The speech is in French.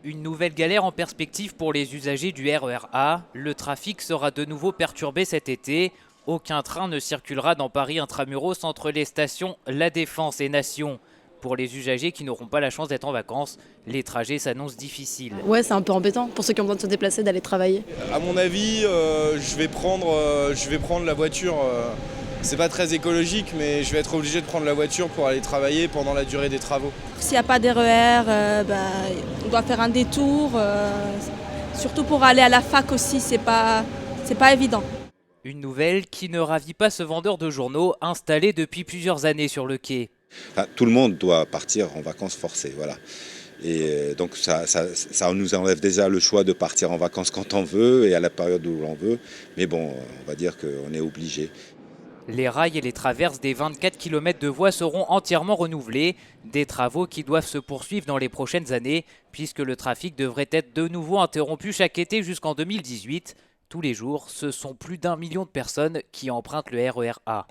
Une nouvelle galère en perspective pour les usagers du RER A. Le trafic sera de nouveau perturbé cet été. Aucun train ne circulera dans Paris intramuros entre les stations La Défense et Nation. Pour les usagers qui n'auront pas la chance d'être en vacances, les trajets s'annoncent difficiles. Ouais, c'est un peu embêtant pour ceux qui ont besoin de se déplacer, d'aller travailler. À mon avis, je vais prendre la voiture. C'est pas très écologique, mais je vais être obligé de prendre la voiture pour aller travailler pendant la durée des travaux. S'il n'y a pas d'RER, on doit faire un détour. Surtout pour aller à la fac aussi, c'est pas évident. Une nouvelle qui ne ravit pas ce vendeur de journaux installé depuis plusieurs années sur le quai. Enfin, tout le monde doit partir en vacances forcées, voilà. Et donc ça nous enlève déjà le choix de partir en vacances quand on veut et à la période où l'on veut. Mais bon, on va dire qu'on est obligé. Les rails et les traverses des 24 km de voies seront entièrement renouvelés. Des travaux qui doivent se poursuivre dans les prochaines années, puisque le trafic devrait être de nouveau interrompu chaque été jusqu'en 2018. Tous les jours, ce sont plus d'1 million de personnes qui empruntent le RER A.